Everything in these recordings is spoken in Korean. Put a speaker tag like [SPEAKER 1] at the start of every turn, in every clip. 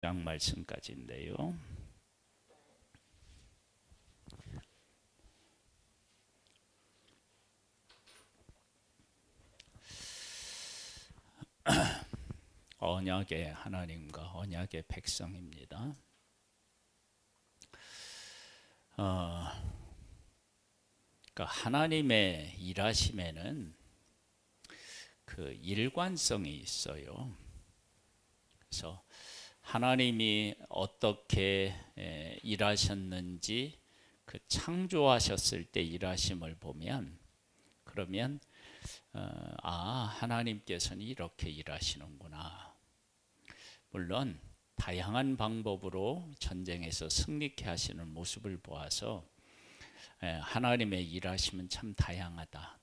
[SPEAKER 1] 장 말씀까지인데요. 언약의 하나님과 언약의 백성입니다. 그러니까 하나님의 일하심에는 그 일관성이 있어요. 그래서 하나님이 어떻게 일하셨는지 그 창조하셨을 때 일하심을 보면, 그러면 하나님께서는 이렇게 일하시는구나. 물론 다양한 방법으로 전쟁에서 승리케 하시는 모습을 보아서 하나님의 일하심은 참 다양하다.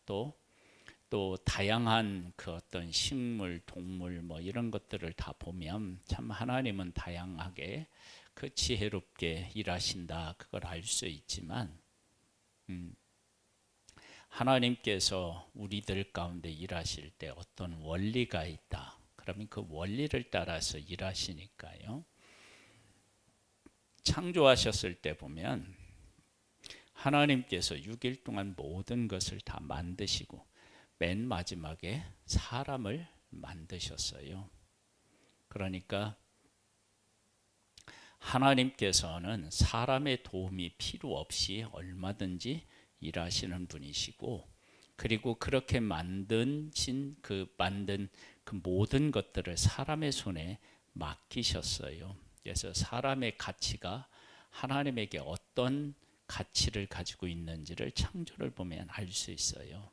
[SPEAKER 1] 또 다양한 그 어떤 식물, 동물 뭐 이런 것들을 다 보면 참 하나님은 다양하게 그 지혜롭게 일하신다, 그걸 알 수 있지만 하나님께서 우리들 가운데 일하실 때 어떤 원리가 있다. 그러면 그 원리를 따라서 일하시니까요. 창조하셨을 때 보면 하나님께서 6일 동안 모든 것을 다 만드시고 맨 마지막에 사람을 만드셨어요. 그러니까 하나님께서는 사람의 도움이 필요 없이 얼마든지 일하시는 분이시고, 그리고 그렇게 만든 그 모든 것들을 사람의 손에 맡기셨어요. 그래서 사람의 가치가 하나님에게 어떤 가치를 가지고 있는지를 창조를 보면 알 수 있어요.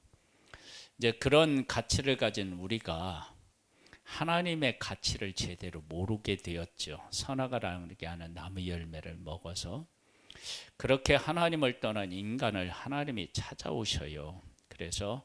[SPEAKER 1] 이제 그런 가치를 가진 우리가 하나님의 가치를 제대로 모르게 되었죠. 선악과라게 하는 나무 열매를 먹어서. 그렇게 하나님을 떠난 인간을 하나님이 찾아오셔요. 그래서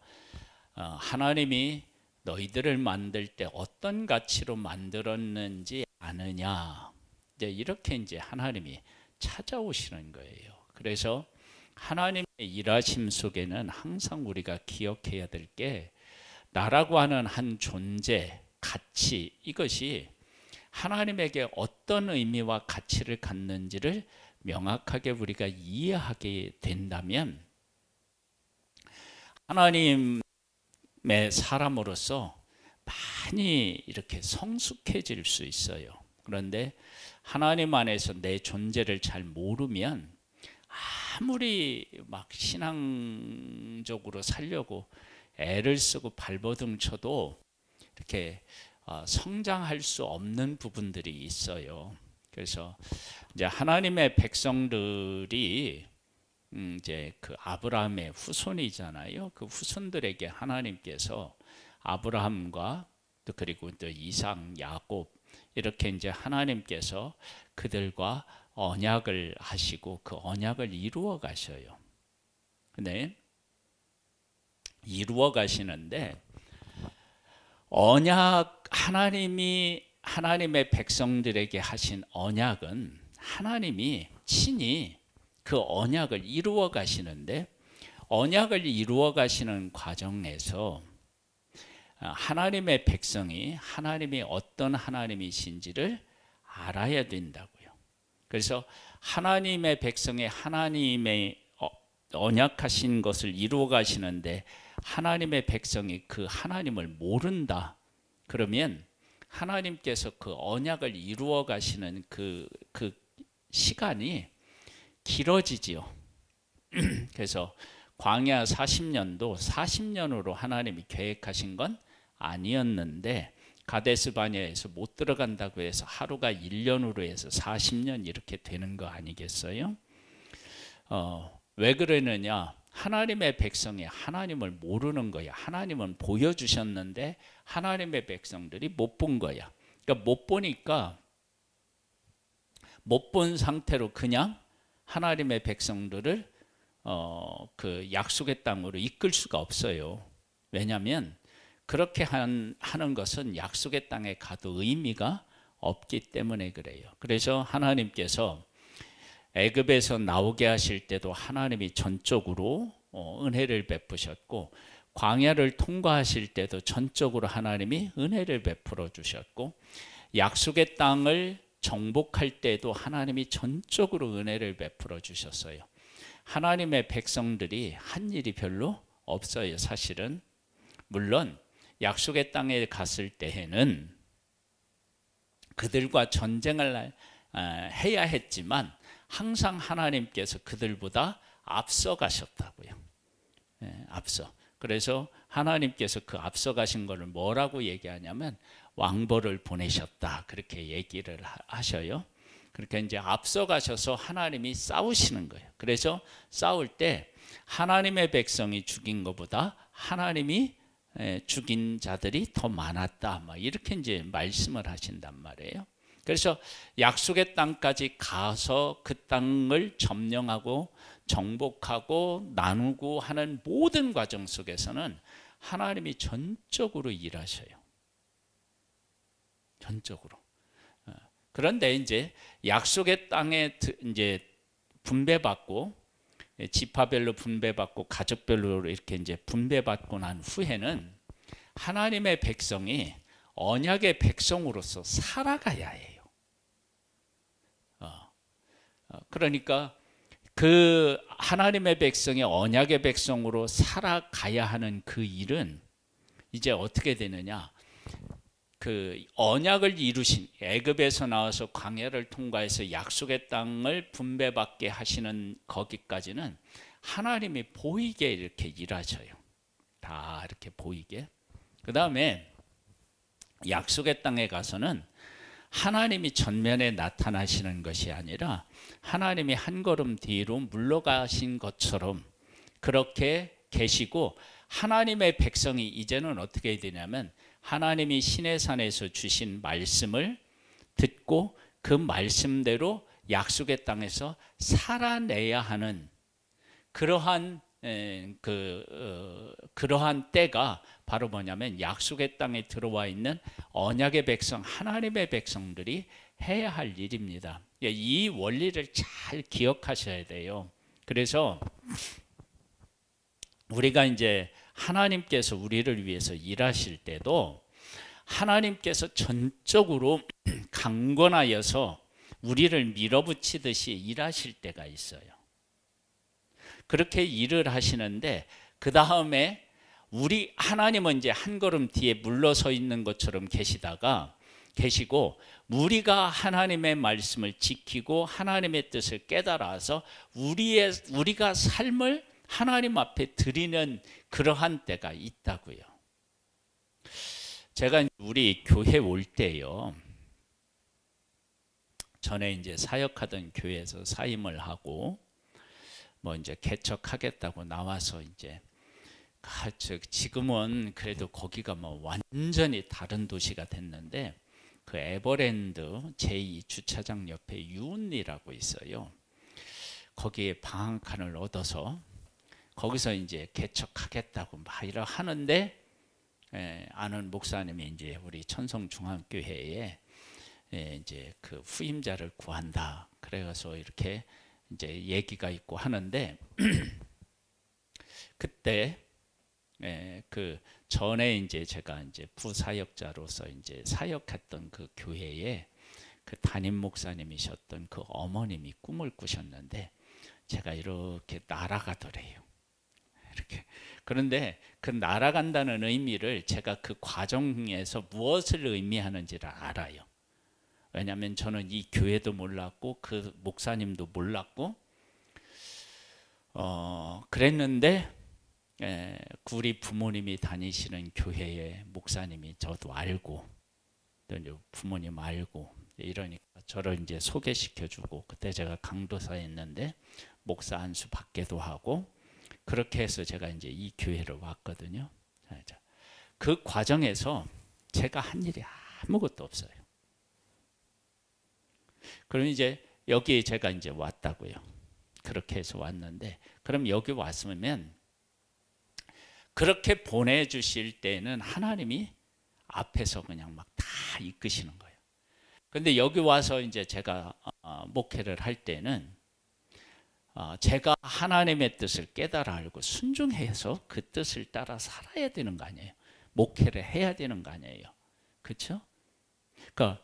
[SPEAKER 1] 하나님이 너희들을 만들 때 어떤 가치로 만들었는지 아느냐, 이렇게 이제 하나님이 찾아오시는 거예요. 그래서 하나님의 일하심 속에는 항상 우리가 기억해야 될 게, 나라고 하는 한 존재, 가치, 이것이 하나님에게 어떤 의미와 가치를 갖는지를 명확하게 우리가 이해하게 된다면 하나님의 사람으로서 많이 이렇게 성숙해질 수 있어요. 그런데 하나님 안에서 내 존재를 잘 모르면 아무리 막 신앙적으로 살려고 애를 쓰고 발버둥 쳐도 이렇게 성장할 수 없는 부분들이 있어요. 그래서 이제 하나님의 백성들이 이제 그 아브라함의 후손이잖아요. 그 후손들에게 하나님께서 아브라함과 또 그리고 또 이삭, 야곱, 이렇게 이제 하나님께서 그들과 언약을 하시고 그 언약을 이루어 가셔요. 근데 이루어 가시는데 언약, 하나님이 하나님의 백성들에게 하신 언약은 하나님이 친히 그 언약을 이루어 가시는데, 언약을 이루어 가시는 과정에서 하나님의 백성이 하나님이 어떤 하나님이신지를 알아야 된다고요. 그래서 하나님의 백성이 하나님의 언약하신 것을 이루어 가시는데 하나님의 백성이 그 하나님을 모른다. 그러면 하나님께서 그 언약을 이루어 가시는 그 시간이 길어지지요. 그래서 광야 40년도 40년으로 하나님이 계획하신 건 아니었는데 가데스 바네아에서 못 들어간다고 해서 하루가 1년으로 해서 40년 이렇게 되는 거 아니겠어요? 왜 그러느냐? 하나님의 백성이 하나님을 모르는 거야. 하나님은 보여주셨는데 하나님의 백성들이 못 본 거야. 그러니까 못 보니까 못 본 상태로 그냥 하나님의 백성들을 그 약속의 땅으로 이끌 수가 없어요. 왜냐하면 그렇게 하는 것은 약속의 땅에 가도 의미가 없기 때문에 그래요. 그래서 하나님께서 애굽에서 나오게 하실 때도 하나님이 전적으로 은혜를 베푸셨고, 광야를 통과하실 때도 전적으로 하나님이 은혜를 베풀어 주셨고, 약속의 땅을 정복할 때도 하나님이 전적으로 은혜를 베풀어 주셨어요. 하나님의 백성들이 한 일이 별로 없어요. 사실은 물론 약속의 땅에 갔을 때에는 그들과 전쟁을 해야 했지만 항상 하나님께서 그들보다 앞서 가셨다고요. 앞서. 그래서 하나님께서 그 앞서 가신 것을 뭐라고 얘기하냐면 왕보를 보내셨다, 그렇게 얘기를 하셔요. 그러니까 이제 앞서 가셔서 하나님이 싸우시는 거예요. 그래서 싸울 때 하나님의 백성이 죽인 것보다 하나님이 죽인 자들이 더 많았다, 막 이렇게 이제 말씀을 하신단 말이에요. 그래서 약속의 땅까지 가서 그 땅을 점령하고 정복하고 나누고 하는 모든 과정 속에서는 하나님이 전적으로 일하셔요. 전적으로. 그런데 이제 약속의 땅에 이제 분배받고 지파별로 분배받고 가족별로 이렇게 이제 분배받고 난 후에는 하나님의 백성이 언약의 백성으로서 살아가야 해요. 그러니까 그 하나님의 백성이 언약의 백성으로 살아가야 하는 그 일은 이제 어떻게 되느냐? 그 언약을 이루신, 애굽에서 나와서 광야를 통과해서 약속의 땅을 분배받게 하시는 거기까지는 하나님이 보이게 이렇게 일하셔요. 다 이렇게 보이게. 그 다음에 약속의 땅에 가서는 하나님이 전면에 나타나시는 것이 아니라 하나님이 한 걸음 뒤로 물러가신 것처럼 그렇게 계시고, 하나님의 백성이 이제는 어떻게 해야 되냐면 하나님이 시내산에서 주신 말씀을 듣고 그 말씀대로 약속의 땅에서 살아내야 하는 그러한 그러한 때가 바로 뭐냐면 약속의 땅에 들어와 있는 언약의 백성, 하나님의 백성들이 해야 할 일입니다. 이 원리를 잘 기억하셔야 돼요. 그래서 우리가 이제 하나님께서 우리를 위해서 일하실 때도 하나님께서 전적으로 강권하여서 우리를 밀어붙이듯이 일하실 때가 있어요. 그렇게 일을 하시는데 그 다음에 우리 하나님은 이제 한 걸음 뒤에 물러서 있는 것처럼 계시고 우리가 하나님의 말씀을 지키고 하나님의 뜻을 깨달아서 우리가 삶을 하나님 앞에 드리는 그러한 때가 있다고요. 제가 우리 교회 올 때요, 전에 이제 사역하던 교회에서 사임을 하고 뭐 이제 개척하겠다고 나와서 이제 지금은 그래도 거기가 뭐 완전히 다른 도시가 됐는데 그 에버랜드 제2 주차장 옆에 유은리라고 있어요. 거기에 방한칸을 얻어서 거기서 이제 개척하겠다고 막 이러 하는데 아는 목사님이 이제 우리 천성중앙교회에 이제 그 후임자를 구한다. 그래서 이렇게 이제 얘기가 있고 하는데 그때 그 전에 이제 제가 이제 부사역자로서 이제 사역했던 그 교회에 그 담임 목사님이셨던 그 어머님이 꿈을 꾸셨는데 제가 이렇게 날아가더래요. 이렇게. 그런데 그 날아간다는 의미를 제가 그 과정에서 무엇을 의미하는지를 알아요. 왜냐하면 저는 이 교회도 몰랐고 그 목사님도 몰랐고 그랬는데 우리 부모님이 다니시는 교회의 목사님이 저도 알고 또 부모님 알고 이러니까 저를 이제 소개시켜주고 그때 제가 강도사에 있는데 목사 안수 받기도 하고 그렇게 해서 제가 이제 이 교회를 왔거든요. 그 과정에서 제가 한 일이 아무것도 없어요. 그럼 이제 여기 제가 이제 왔다고요. 그렇게 해서 왔는데 그럼 여기 왔으면 그렇게 보내주실 때는 하나님이 앞에서 그냥 막 다 이끄시는 거예요. 근데 여기 와서 이제 제가 목회를 할 때는 제가 하나님의 뜻을 깨달아 알고 순종해서 그 뜻을 따라 살아야 되는 거 아니에요. 목회를 해야 되는 거 아니에요. 그렇죠? 그러니까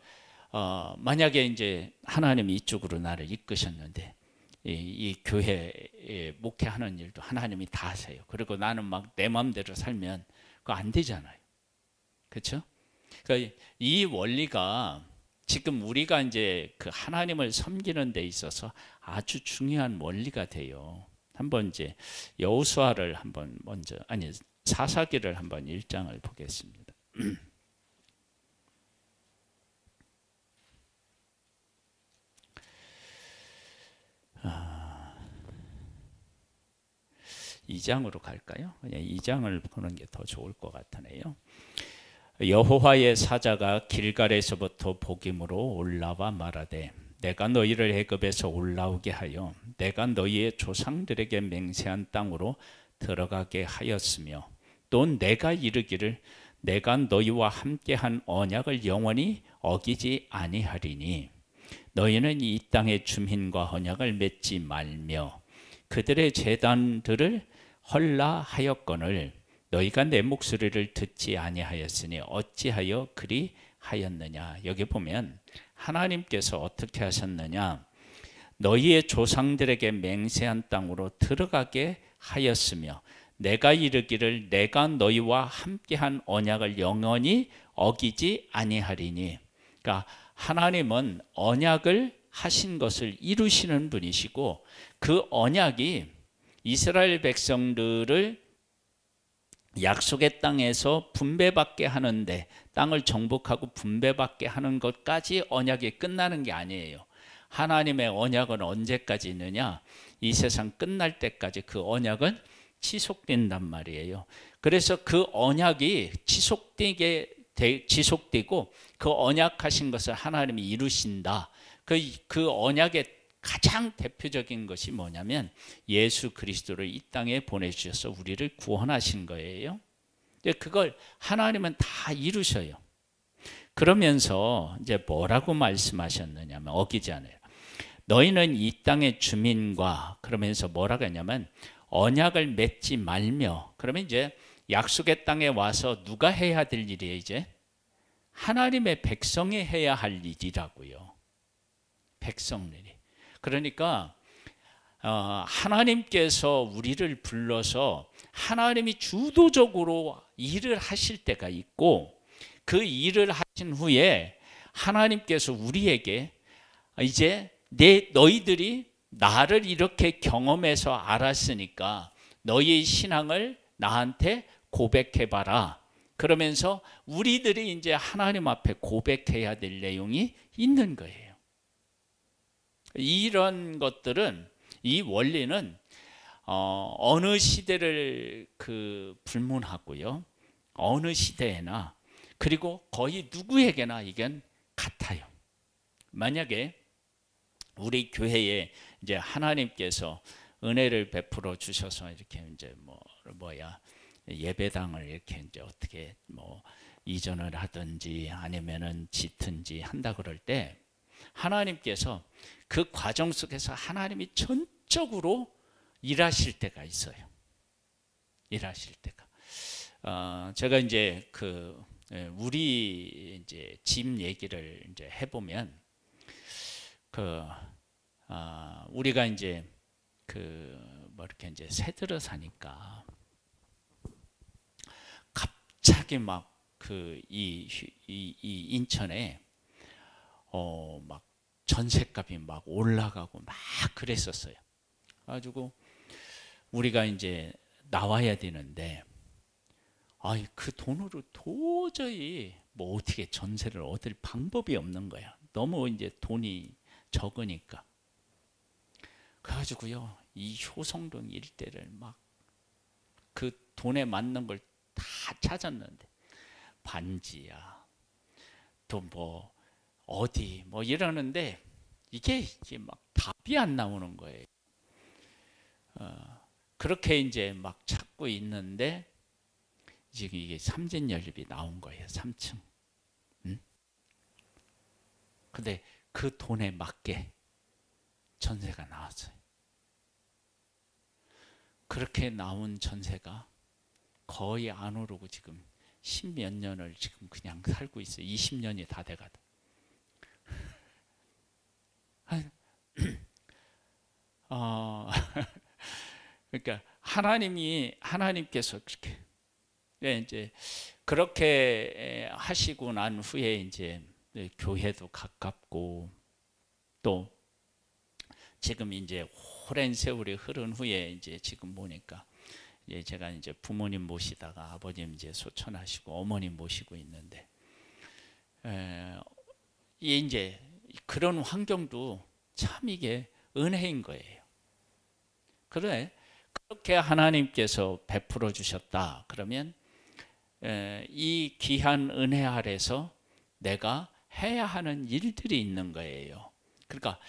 [SPEAKER 1] 만약에 이제 하나님이 이쪽으로 나를 이끄셨는데 이 교회에 목회하는 일도 하나님이 다 하세요. 그리고 나는 막 내 마음대로 살면 그거 안 되잖아요. 그렇죠? 그러니까 이 원리가 지금 우리가 이제 그 하나님을 섬기는 데 있어서 아주 중요한 원리가 돼요. 한번 이제 여호수아를 한번 먼저 사사기를 한번 1장을 보겠습니다. 이 2장으로 갈까요? 그냥 2장을 보는 게 더 좋을 것 같으네요. 여호와의 사자가 길갈에서부터 복임으로 올라와 말하되 내가 너희를 애굽에서 올라오게 하여 내가 너희의 조상들에게 맹세한 땅으로 들어가게 하였으며 또 내가 이르기를 내가 너희와 함께한 언약을 영원히 어기지 아니하리니 너희는 이 땅의 주민과 언약을 맺지 말며 그들의 제단들을 헐라하였거늘 너희가 내 목소리를 듣지 아니하였으니 어찌하여 그리 하였느냐. 여기 보면 하나님께서 어떻게 하셨느냐, 너희의 조상들에게 맹세한 땅으로 들어가게 하였으며 내가 이르기를 내가 너희와 함께한 언약을 영원히 어기지 아니하리니. 그러니까 하나님은 언약을 하신 것을 이루시는 분이시고 그 언약이 이스라엘 백성들을 약속의 땅에서 분배받게 하는데, 땅을 정복하고 분배받게 하는 것까지 언약이 끝나는 게 아니에요. 하나님의 언약은 언제까지 있느냐? 이 세상 끝날 때까지 그 언약은 지속된단 말이에요. 그래서 그 언약이 지속되고 그 언약하신 것을 하나님이 이루신다. 그 언약의 가장 대표적인 것이 뭐냐면 예수 그리스도를 이 땅에 보내주셔서 우리를 구원하신 거예요. 그걸 하나님은 다 이루셔요. 그러면서 이제 뭐라고 말씀하셨느냐면 어기지 않아요. 너희는 이 땅의 주민과, 그러면서 뭐라고 했냐면 언약을 맺지 말며. 그러면 이제 약속의 땅에 와서 누가 해야 될 일이에요? 이제 하나님의 백성이 해야 할 일이라고요. 백성들이. 그러니까 하나님께서 우리를 불러서 하나님이 주도적으로 일을 하실 때가 있고, 그 일을 하신 후에 하나님께서 우리에게 이제 너희들이 나를 이렇게 경험해서 알았으니까 너희의 신앙을 나한테 고백해봐라. 그러면서 우리들이 이제 하나님 앞에 고백해야 될 내용이 있는 거예요. 이런 것들은, 이 원리는 어느 시대를 불문하고요, 어느 시대에나, 그리고 거의 누구에게나 이건 같아요. 만약에 우리 교회에 이제 하나님께서 은혜를 베풀어 주셔서 이렇게 이제 예배당을 이렇게 이제 어떻게 이전을 하든지 아니면은 짓든지 한다 그럴 때, 하나님께서 그 과정 속에서 하나님이 전적으로 일하실 때가 있어요. 일하실 때가. 제가 이제 우리 이제 집 얘기를 이제 해보면, 우리가 이제 이렇게 이제 새들어 사니까 갑자기 막 이 인천에 막 전셋값이 막 올라가고 막 그랬었어요. 가지고 우리가 이제 나와야 되는데, 그 돈으로 도저히 어떻게 전세를 얻을 방법이 없는 거야. 너무 이제 돈이 적으니까. 그래가지고요, 이 효성동 일대를 막 그 돈에 맞는 걸 다 찾았는데, 반지야, 또 어디 이러는데 이게 막 답이 안 나오는 거예요. 그렇게 이제 막 찾고 있는데 지금 이게 삼진연립이 나온 거예요. 3층. 근데 그 돈에 맞게 전세가 나왔어요. 그렇게 나온 전세가 거의 안 오르고 지금 10몇 년을 지금 그냥 살고 있어요. 20년이 다 돼가도. 그러니까 하나님께서 그렇게 이제 그렇게 하시고 난 후에 이제 교회도 가깝고 또 지금 이제 오랜 세월이 흐른 후에 이제 지금 보니까 이제 제가 이제 부모님 모시다가 아버님 이제 소천하시고 어머님 모시고 있는데 이제 그런 환경도 참 이게 은혜인 거예요. 그래 그렇게 하나님께서 베풀어 주셨다. 그러면 이 귀한 은혜 아래서 내가 해야 하는 일들이 있는 거예요. 그러니까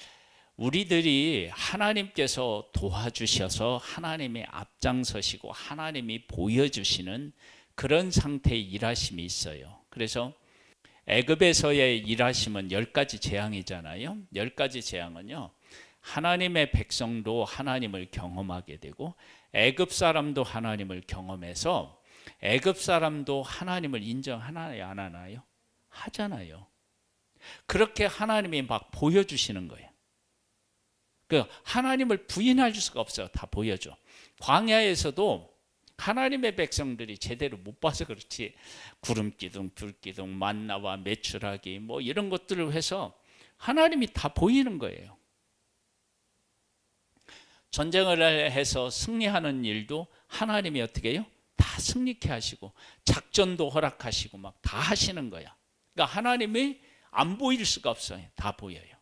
[SPEAKER 1] 우리들이 하나님께서 도와주셔서 하나님의 앞장서시고 하나님이 보여주시는 그런 상태의 일하심이 있어요. 그래서 애굽에서의 일하심은 10가지 재앙이잖아요. 10가지 재앙은요, 하나님의 백성도 하나님을 경험하게 되고 애굽 사람도 하나님을 경험해서 애굽 사람도 하나님을 인정하나요, 안 하나요? 하잖아요. 그렇게 하나님이 막 보여주시는 거예요. 그 하나님을 부인할 수가 없어요. 다 보여줘. 광야에서도 하나님의 백성들이 제대로 못 봐서 그렇지 구름기둥, 불기둥, 만나와 메추라기 뭐 이런 것들을 해서 하나님이 다 보이는 거예요. 전쟁을 해서 승리하는 일도 하나님이 어떻게 해요? 다 승리케 하시고 작전도 허락하시고 막 다 하시는 거야. 그러니까 하나님이 안 보일 수가 없어요. 다 보여요.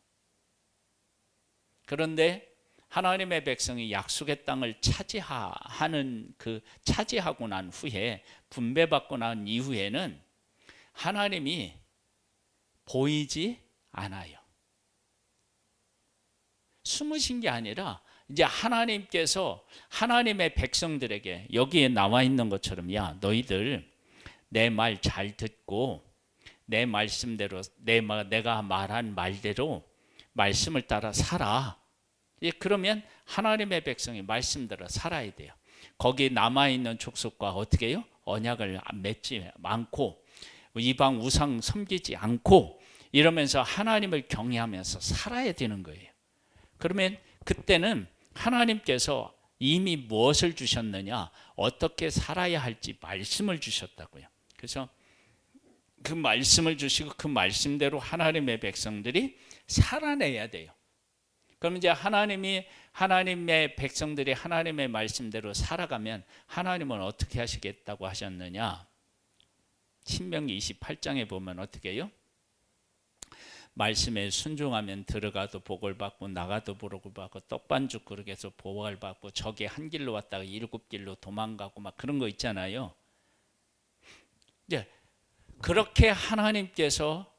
[SPEAKER 1] 그런데 하나님의 백성이 약속의 땅을 차지하고 난 후에 분배받고 난 이후에는 하나님이 보이지 않아요. 숨으신 게 아니라 이제 하나님께서 하나님의 백성들에게 여기에 나와 있는 것처럼 야 너희들 내 말 잘 듣고 내 말씀대로 내가 말한 말대로 말씀을 따라 살아. 그러면 하나님의 백성이 말씀대로 살아야 돼요. 거기 남아있는 족속과 어떻게 해요? 언약을 맺지 않고 이방 우상 섬기지 않고 이러면서 하나님을 경외하면서 살아야 되는 거예요. 그러면 그때는 하나님께서 이미 무엇을 주셨느냐, 어떻게 살아야 할지 말씀을 주셨다고요. 그래서 그 말씀을 주시고 그 말씀대로 하나님의 백성들이 살아내야 돼요. 그럼 이제 하나님의 백성들이 하나님의 말씀대로 살아가면 하나님은 어떻게 하시겠다고 하셨느냐? 신명기 28장에 보면 어떻게 해요? 말씀에 순종하면 들어가도 복을 받고 나가도 복을 받고 떡반죽 그릇에서 복을 받고 적이 한 길로 왔다가 7길로 도망가고 막 그런 거 있잖아요. 이제 그렇게 하나님께서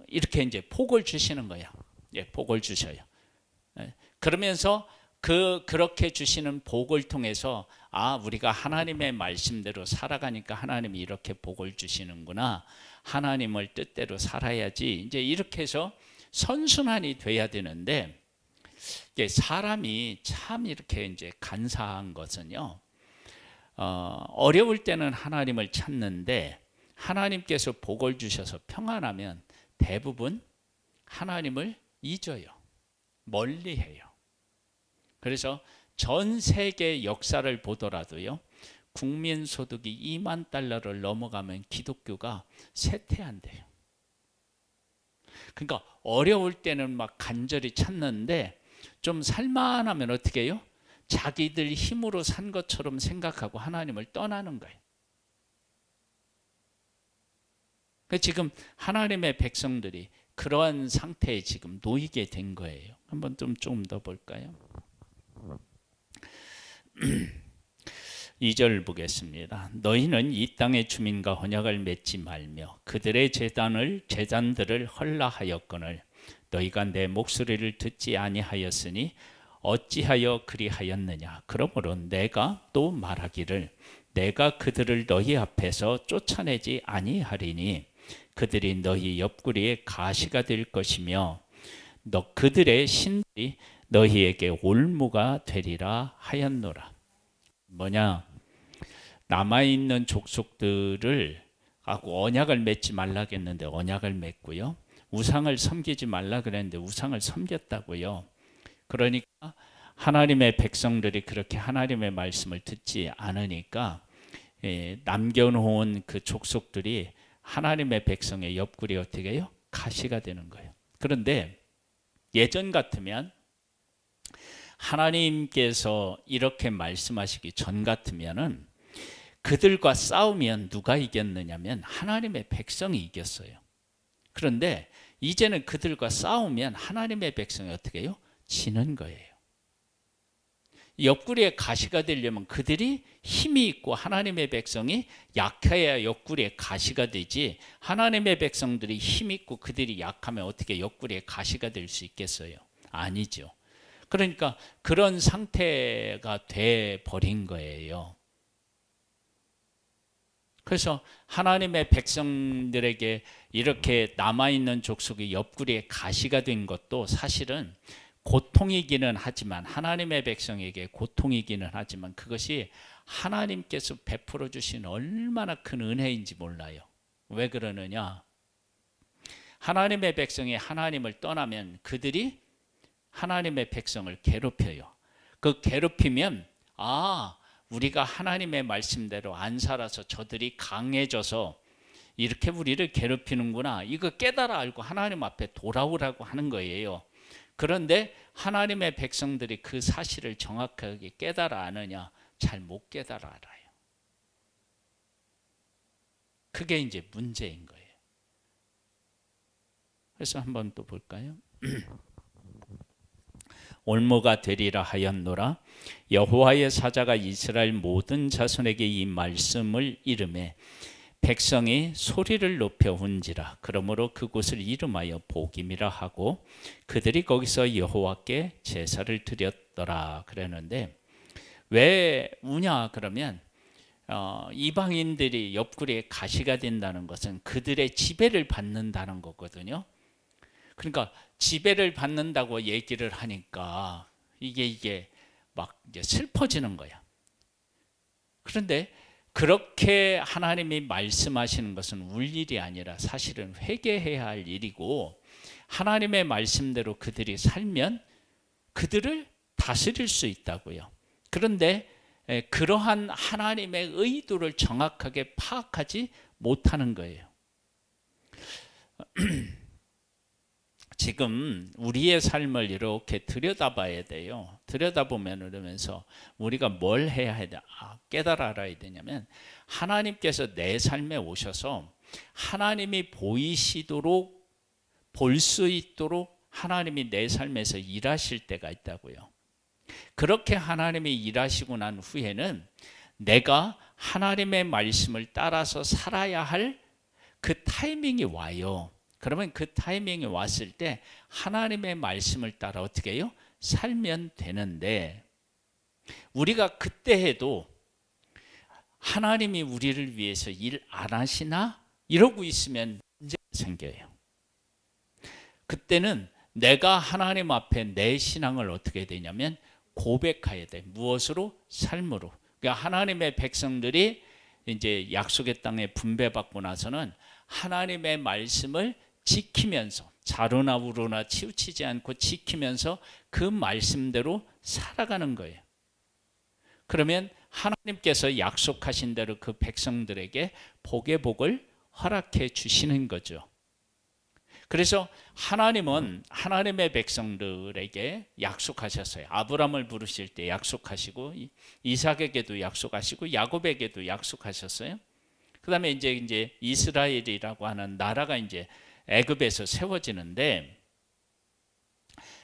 [SPEAKER 1] 이렇게 이제 복을 주시는 거야. 예, 복을 주셔요. 그러면서 그렇게 주시는 복을 통해서 우리가 하나님의 말씀대로 살아가니까 하나님이 이렇게 복을 주시는구나. 하나님을 뜻대로 살아야지. 이제 이렇게 해서 선순환이 돼야 되는데 사람이 참 이렇게 이제 간사한 것은요. 어려울 때는 하나님을 찾는데 하나님께서 복을 주셔서 평안하면 대부분 하나님을 잊어요. 멀리해요. 그래서 전 세계 역사를 보더라도요. 국민 소득이 2만 달러를 넘어가면 기독교가 쇠퇴한대요. 그러니까 어려울 때는 막 간절히 찾는데 좀 살만하면 어떻게 해요? 자기들 힘으로 산 것처럼 생각하고 하나님을 떠나는 거예요. 지금 하나님의 백성들이 그러한 상태에 지금 놓이게 된 거예요. 한번 조금 더 볼까요? 2절 보겠습니다. 너희는 이 땅의 주민과 언약을 맺지 말며 그들의 제단들을 헐라하였거늘 너희가 내 목소리를 듣지 아니하였으니 어찌하여 그리하였느냐. 그러므로 내가 또 말하기를 내가 그들을 너희 앞에서 쫓아내지 아니하리니 그들이 너희 옆구리에 가시가 될 것이며 그들의 신들이 너희에게 올무가 되리라 하였노라. 뭐냐? 남아있는 족속들을 하고 언약을 맺지 말라 했는데 언약을 맺고요. 우상을 섬기지 말라 그랬는데 우상을 섬겼다고요. 그러니까 하나님의 백성들이 그렇게 하나님의 말씀을 듣지 않으니까 남겨놓은 그 족속들이 하나님의 백성의 옆구리 어떻게 해요? 가시가 되는 거예요. 그런데 예전 같으면 하나님께서 이렇게 말씀하시기 전 같으면은 그들과 싸우면 누가 이겼느냐면 하나님의 백성이 이겼어요. 그런데 이제는 그들과 싸우면 하나님의 백성이 어떻게 해요? 지는 거예요. 옆구리에 가시가 되려면 그들이 힘이 있고 하나님의 백성이 약해야 옆구리에 가시가 되지, 하나님의 백성들이 힘 있고 그들이 약하면 어떻게 옆구리에 가시가 될 수 있겠어요? 아니죠. 그러니까 그런 상태가 돼 버린 거예요. 그래서 하나님의 백성들에게 이렇게 남아있는 족속이 옆구리에 가시가 된 것도 사실은 고통이기는 하지만, 하나님의 백성에게 고통이기는 하지만 그것이 하나님께서 베풀어 주신 얼마나 큰 은혜인지 몰라요. 왜 그러느냐? 하나님의 백성이 하나님을 떠나면 그들이 하나님의 백성을 괴롭혀요. 그 괴롭히면 우리가 하나님의 말씀대로 안 살아서 저들이 강해져서 이렇게 우리를 괴롭히는구나, 이거 깨달아 알고 하나님 앞에 돌아오라고 하는 거예요. 그런데 하나님의 백성들이 그 사실을 정확하게 깨달아 아느냐? 잘 못 깨달아 알아요. 그게 이제 문제인 거예요. 그래서 한번 또 볼까요? 올무가 되리라 하였노라. 여호와의 사자가 이스라엘 모든 자손에게 이 말씀을 이르매 백성이 소리를 높여 운지라. 그러므로 그곳을 이름하여 복임이라 하고 그들이 거기서 여호와께 제사를 드렸더라. 그랬는데 왜 우냐 그러면 이방인들이 옆구리에 가시가 된다는 것은 그들의 지배를 받는다는 거거든요. 그러니까 지배를 받는다고 얘기를 하니까 이게 막 이제 슬퍼지는 거야. 그런데 그렇게 하나님이 말씀하시는 것은 울 일이 아니라 사실은 회개해야 할 일이고, 하나님의 말씀대로 그들이 살면 그들을 다스릴 수 있다고요. 그런데 그러한 하나님의 의도를 정확하게 파악하지 못하는 거예요. 지금 우리의 삶을 이렇게 들여다봐야 돼요. 들여다보면 그러면서 우리가 뭘 해야 되냐, 깨달아 알아야 되냐면 하나님께서 내 삶에 오셔서 하나님이 보이시도록 볼 수 있도록 하나님이 내 삶에서 일하실 때가 있다고요. 그렇게 하나님이 일하시고 난 후에는 내가 하나님의 말씀을 따라서 살아야 할 그 타이밍이 와요. 그러면 그 타이밍이 왔을 때 하나님의 말씀을 따라 어떻게 해요? 살면 되는데, 우리가 그때 해도 하나님이 우리를 위해서 일 안 하시나? 이러고 있으면 문제가 생겨요. 그때는 내가 하나님 앞에 내 신앙을 어떻게 해야 되냐면 고백해야 돼. 무엇으로? 삶으로. 그러니까 하나님의 백성들이 이제 약속의 땅에 분배받고 나서는 하나님의 말씀을 지키면서, 자로나 우로나 치우치지 않고 지키면서 그 말씀대로 살아가는 거예요. 그러면 하나님께서 약속하신 대로 그 백성들에게 복의 복을 허락해 주시는 거죠. 그래서 하나님은 하나님의 백성들에게 약속하셨어요. 아브라함을 부르실 때 약속하시고, 이삭에게도 약속하시고, 야곱에게도 약속하셨어요. 그 다음에 이제 이스라엘이라고 하는 나라가 이제 애굽에서 세워지는데,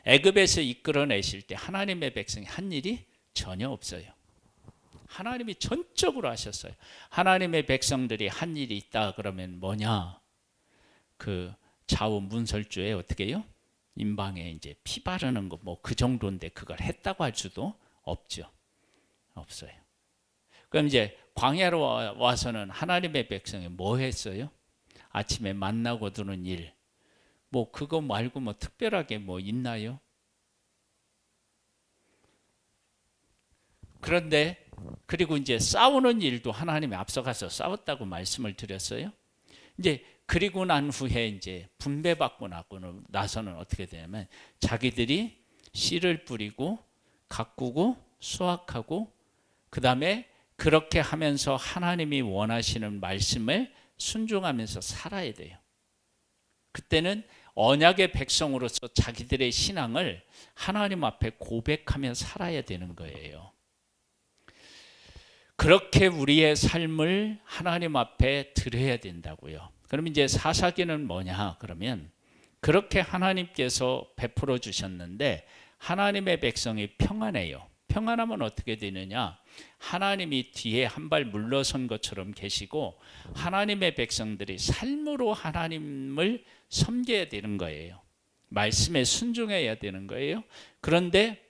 [SPEAKER 1] 애굽에서 이끌어내실 때 하나님의 백성이 한 일이 전혀 없어요. 하나님이 전적으로 하셨어요. 하나님의 백성들이 한 일이 있다 그러면 뭐냐? 그 좌우 문설주에 어떻게 해요? 임방에 이제 피 바르는 거 뭐 그 정도인데 그걸 했다고 할 수도 없죠. 없어요. 그럼 이제 광야로 와서는 하나님의 백성이 뭐 했어요? 아침에 만나고 드는 일, 뭐 그거 말고 뭐 특별하게 뭐 있나요? 그런데 그리고 이제 싸우는 일도 하나님이 앞서가서 싸웠다고 말씀을 드렸어요. 이제 그리고 난 후에 이제 분배받고 나서는 어떻게 되냐면 자기들이 씨를 뿌리고 가꾸고 수확하고 그 다음에 그렇게 하면서 하나님이 원하시는 말씀을 순종하면서 살아야 돼요. 그때는 언약의 백성으로서 자기들의 신앙을 하나님 앞에 고백하며 살아야 되는 거예요. 그렇게 우리의 삶을 하나님 앞에 드려야 된다고요. 그럼 이제 사사기는 뭐냐? 그러면 그렇게 하나님께서 베풀어 주셨는데 하나님의 백성이 평안해요. 평안하면 어떻게 되느냐? 하나님이 뒤에 한 발 물러선 것처럼 계시고 하나님의 백성들이 삶으로 하나님을 섬겨야 되는 거예요. 말씀에 순종해야 되는 거예요. 그런데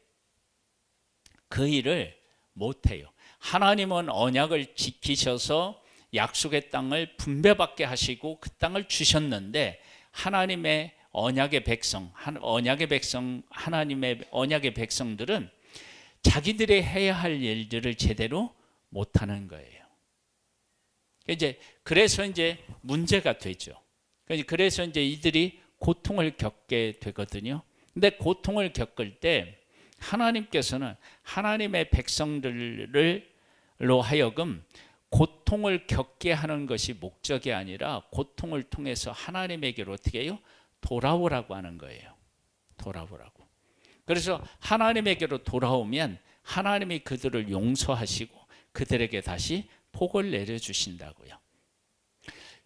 [SPEAKER 1] 그 일을 못해요. 하나님은 언약을 지키셔서 약속의 땅을 분배받게 하시고 그 땅을 주셨는데 하나님의 언약의 백성, 하나님의 언약의 백성들은 자기들이 해야 할 일들을 제대로 못하는 거예요. 그래서 이제 문제가 되죠. 그래서 이제 이들이 고통을 겪게 되거든요. 근데 고통을 겪을 때 하나님께서는 하나님의 백성들로 하여금 고통을 겪게 하는 것이 목적이 아니라 고통을 통해서 하나님에게로 어떻게 해요? 돌아오라고 하는 거예요. 돌아오라고. 그래서 하나님에게로 돌아오면 하나님이 그들을 용서하시고 그들에게 다시 복을 내려주신다고요.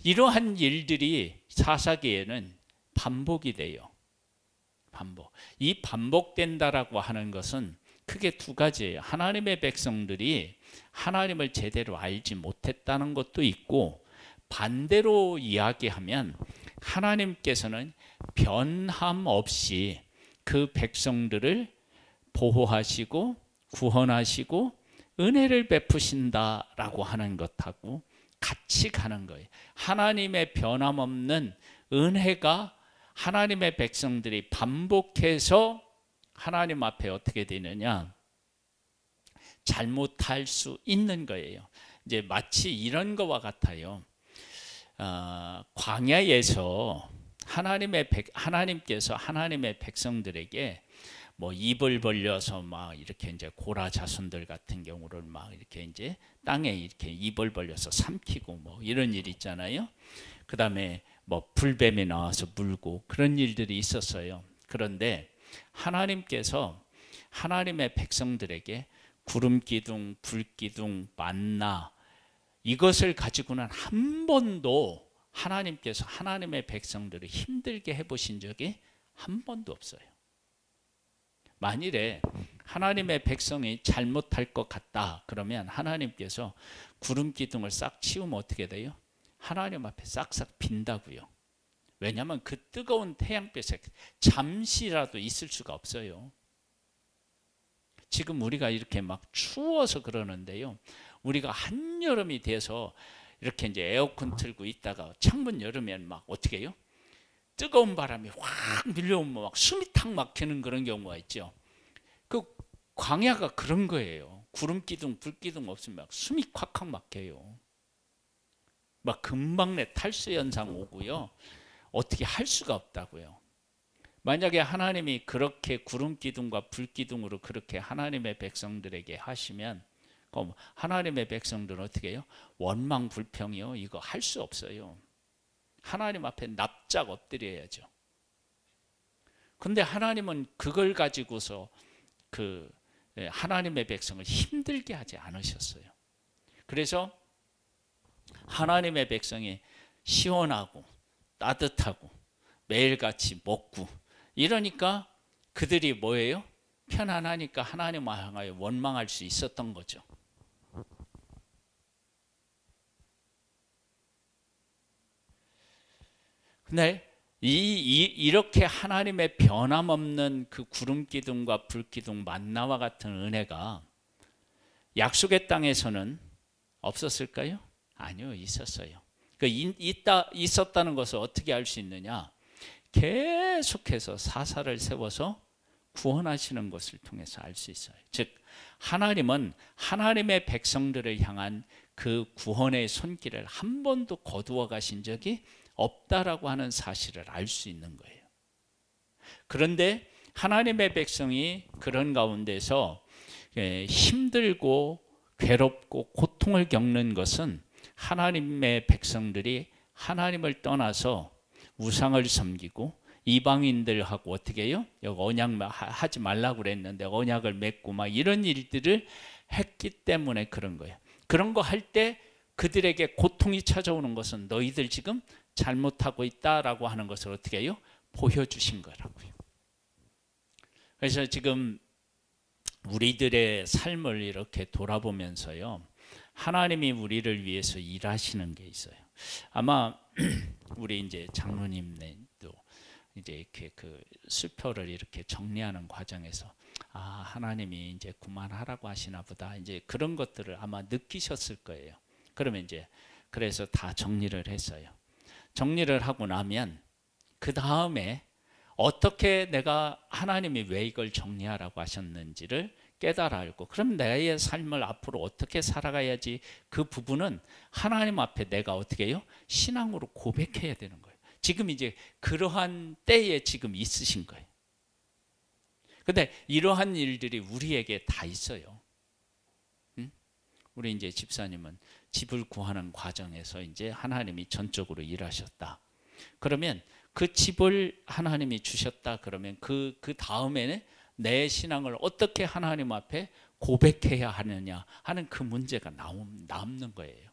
[SPEAKER 1] 이러한 일들이 사사기에는 반복이 돼요. 반복. 이 반복된다라고 하는 것은 크게 두 가지예요. 하나님의 백성들이 하나님을 제대로 알지 못했다는 것도 있고 반대로 이야기하면 하나님께서는 변함없이 그 백성들을 보호하시고 구원하시고 은혜를 베푸신다라고 하는 것하고 같이 가는 거예요. 하나님의 변함없는 은혜가 하나님의 백성들이 반복해서 하나님 앞에 어떻게 되느냐? 잘못할 수 있는 거예요. 이제 마치 이런 것과 같아요. 광야에서 하나님께서 하나님의 백성들에게 뭐 입을 벌려서 막 이렇게 이제 고라 자손들 같은 경우를 막 이렇게 이제 땅에 이렇게 입을 벌려서 삼키고 뭐 이런 일 있잖아요. 그 다음에 뭐 불뱀이 나와서 물고 그런 일들이 있었어요. 그런데 하나님께서 하나님의 백성들에게 구름 기둥, 불 기둥, 만나 이것을 가지고는 한 번도 하나님께서 하나님의 백성들을 힘들게 해보신 적이 한 번도 없어요. 만일에 하나님의 백성이 잘못할 것 같다 그러면 하나님께서 구름 기둥을 싹 치우면 어떻게 돼요? 하나님 앞에 싹싹 빈다고요. 왜냐하면 그 뜨거운 태양빛에 잠시라도 있을 수가 없어요. 지금 우리가 이렇게 막 추워서 그러는데요. 우리가 한여름이 돼서 이렇게 이제 에어컨 틀고 있다가 창문 열으면 막 어떻게 해요? 뜨거운 바람이 확 밀려오면 막 숨이 탁 막히는 그런 경우가 있죠. 그 광야가 그런 거예요. 구름 기둥, 불 기둥 없으면 막 숨이 콱콱 막혀요. 막 금방 내 탈수 현상 오고요. 어떻게 할 수가 없다고요. 만약에 하나님이 그렇게 구름 기둥과 불 기둥으로 그렇게 하나님의 백성들에게 하시면 그럼 하나님의 백성들은 어떻게 해요? 원망 불평이요. 이거 할 수 없어요. 하나님 앞에 납작 엎드려야죠. 근데 하나님은 그걸 가지고서 그 하나님의 백성을 힘들게 하지 않으셨어요. 그래서 하나님의 백성이 시원하고 따뜻하고 매일같이 먹고 이러니까 그들이 뭐예요? 편안하니까 하나님을 향하여 원망할 수 있었던 거죠. 근데 이렇게 하나님의 변함없는 그 구름 기둥과 불 기둥 만나와 같은 은혜가 약속의 땅에서는 없었을까요? 아니요, 있었어요. 있었다는 것을 어떻게 알 수 있느냐? 계속해서 사사를 세워서 구원하시는 것을 통해서 알 수 있어요. 즉 하나님은 하나님의 백성들을 향한 그 구원의 손길을 한 번도 거두어 가신 적이 없다라고 하는 사실을 알 수 있는 거예요. 그런데 하나님의 백성이 그런 가운데서 힘들고 괴롭고 고통을 겪는 것은 하나님의 백성들이 하나님을 떠나서 우상을 섬기고 이방인들하고 어떻게 해요? 여기 언약 하지 말라고 그랬는데 언약을 맺고 막 이런 일들을 했기 때문에 그런 거예요. 그런 거 할 때 그들에게 고통이 찾아오는 것은 너희들 지금 잘못하고 있다라고 하는 것을 어떻게 해요? 보여주신 거라고요. 그래서 지금 우리들의 삶을 이렇게 돌아보면서요, 하나님이 우리를 위해서 일하시는 게 있어요. 아마 우리 이제 장로님도 이제 이렇게 그 수표를 이렇게 정리하는 과정에서 하나님이 이제 그만하라고 하시나 보다, 이제 그런 것들을 아마 느끼셨을 거예요. 그러면 이제 그래서 다 정리를 했어요. 정리를 하고 나면 그 다음에 어떻게 내가 하나님이 왜 이걸 정리하라고 하셨는지를 깨달아 알고, 그럼 나의 삶을 앞으로 어떻게 살아가야지, 그 부분은 하나님 앞에 내가 어떻게 해요? 신앙으로 고백해야 되는 거예요. 지금 이제 그러한 때에 지금 있으신 거예요. 근데 이러한 일들이 우리에게 다 있어요. 응? 우리 이제 집사님은 집을 구하는 과정에서 이제 하나님이 전적으로 일하셨다. 그러면 그 집을 하나님이 주셨다. 그러면 그 다음에는 내 신앙을 어떻게 하나님 앞에 고백해야 하느냐 하는 그 문제가 남는 거예요.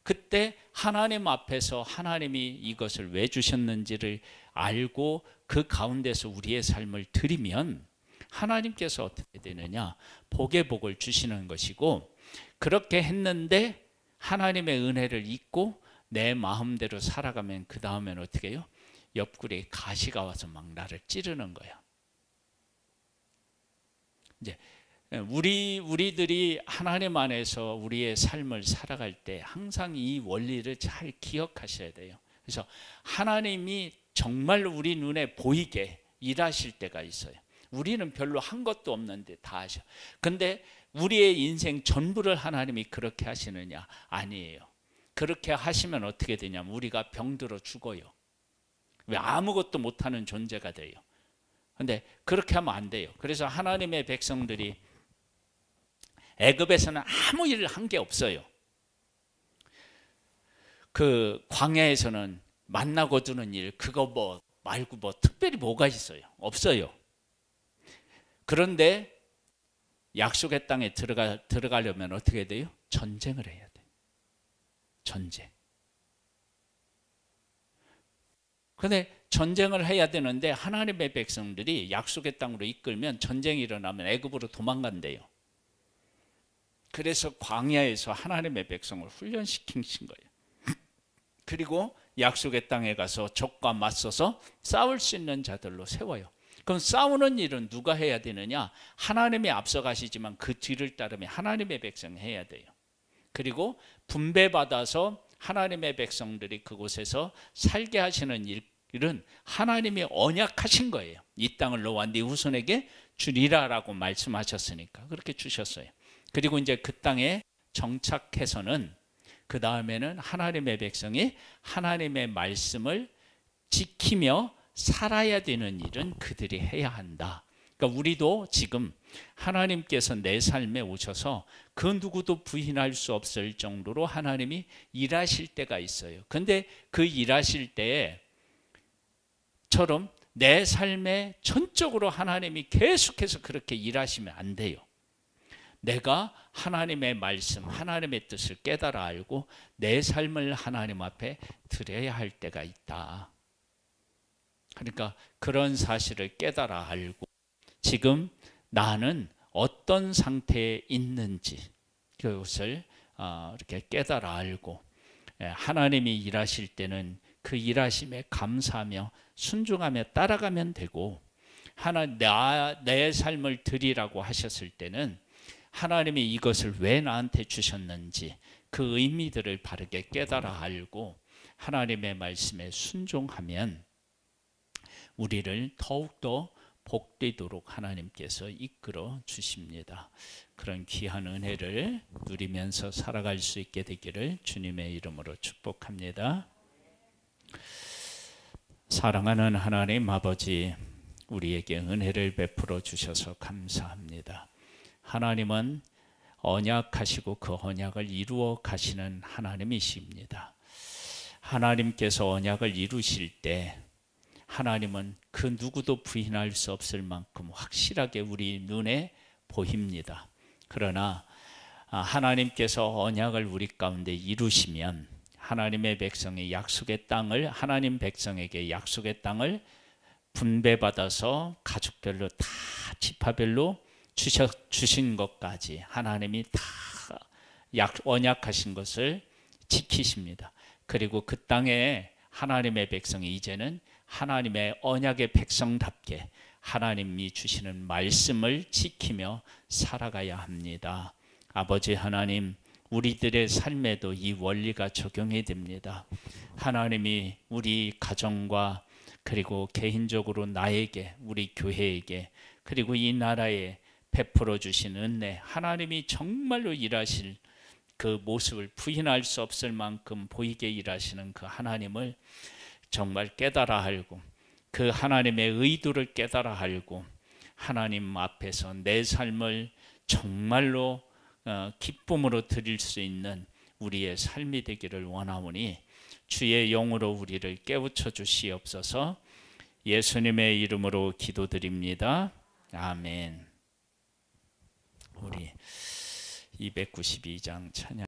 [SPEAKER 1] 그때 하나님 앞에서 하나님이 이것을 왜 주셨는지를 알고 그 가운데서 우리의 삶을 드리면 하나님께서 어떻게 되느냐, 복의 복을 주시는 것이고, 그렇게 했는데 하나님의 은혜를 잊고 내 마음대로 살아가면 그 다음에는 어떻게 해요? 옆구리에 가시가 와서 막 나를 찌르는 거야. 이제 우리들이 하나님 안에서 우리의 삶을 살아갈 때 항상 이 원리를 잘 기억하셔야 돼요. 그래서 하나님이 정말 우리 눈에 보이게 일하실 때가 있어요. 우리는 별로 한 것도 없는데 다 하셔. 근데 우리의 인생 전부를 하나님이 그렇게 하시느냐? 아니에요. 그렇게 하시면 어떻게 되냐면 우리가 병들어 죽어요. 왜? 아무것도 못하는 존재가 돼요. 근데 그렇게 하면 안 돼요. 그래서 하나님의 백성들이 애굽에서는 아무 일을 한 게 없어요. 그 광야에서는 만나 거두는 일, 그거 뭐 말고 뭐 특별히 뭐가 있어요? 없어요. 그런데 약속의 땅에 들어가려면 어떻게 돼요? 전쟁을 해야 돼요. 전쟁. 근데 전쟁을 해야 되는데 하나님의 백성들이 약속의 땅으로 이끌면 전쟁이 일어나면 애굽으로 도망간대요. 그래서 광야에서 하나님의 백성을 훈련시키신 거예요. 그리고 약속의 땅에 가서 적과 맞서서 싸울 수 있는 자들로 세워요. 그럼 싸우는 일은 누가 해야 되느냐? 하나님이 앞서가시지만 그 뒤를 따르면 하나님의 백성이 해야 돼요. 그리고 분배받아서 하나님의 백성들이 그곳에서 살게 하시는 일은 하나님이 언약하신 거예요. 이 땅을 너와 네 후손에게 주리라라고 말씀하셨으니까 그렇게 주셨어요. 그리고 이제 그 땅에 정착해서는 그 다음에는 하나님의 백성이 하나님의 말씀을 지키며 살아야 되는 일은 그들이 해야 한다. 그러니까 우리도 지금 하나님께서 내 삶에 오셔서 그 누구도 부인할 수 없을 정도로 하나님이 일하실 때가 있어요. 근데 그 일하실 때처럼 내 삶에 전적으로 하나님이 계속해서 그렇게 일하시면 안 돼요. 내가 하나님의 말씀, 하나님의 뜻을 깨달아 알고 내 삶을 하나님 앞에 드려야 할 때가 있다. 그러니까 그런 사실을 깨달아 알고 지금 나는 어떤 상태에 있는지 그것을 이렇게 깨달아 알고 하나님이 일하실 때는 그 일하심에 감사하며 순종하며 따라가면 되고, 내 삶을 드리라고 하셨을 때는 하나님이 이것을 왜 나한테 주셨는지 그 의미들을 바르게 깨달아 알고 하나님의 말씀에 순종하면 우리를 더욱더 복되도록 하나님께서 이끌어 주십니다. 그런 귀한 은혜를 누리면서 살아갈 수 있게 되기를 주님의 이름으로 축복합니다. 사랑하는 하나님 아버지, 우리에게 은혜를 베풀어 주셔서 감사합니다. 하나님은 언약하시고 그 언약을 이루어 가시는 하나님이십니다. 하나님께서 언약을 이루실 때 하나님은 그 누구도 부인할 수 없을 만큼 확실하게 우리 눈에 보입니다. 그러나 하나님께서 언약을 우리 가운데 이루시면 하나님의 백성의 약속의 땅을, 하나님 백성에게 약속의 땅을 분배받아서 가족별로 다 지파별로 주신 것까지 하나님이 다 언약하신 것을 지키십니다. 그리고 그 땅에 하나님의 백성이 이제는 하나님의 언약의 백성답게 하나님이 주시는 말씀을 지키며 살아가야 합니다. 아버지 하나님, 우리들의 삶에도 이 원리가 적용이 됩니다. 하나님이 우리 가정과 그리고 개인적으로 나에게, 우리 교회에게, 그리고 이 나라에 베풀어 주신 은혜, 하나님이 정말로 일하실 그 모습을 부인할 수 없을 만큼 보이게 일하시는 그 하나님을 정말 깨달아 알고, 그 하나님의 의도를 깨달아 알고 하나님 앞에서 내 삶을 정말로 기쁨으로 드릴 수 있는 우리의 삶이 되기를 원하오니 주의 영으로 우리를 깨우쳐 주시옵소서. 예수님의 이름으로 기도드립니다. 아멘. 우리 292장 찬양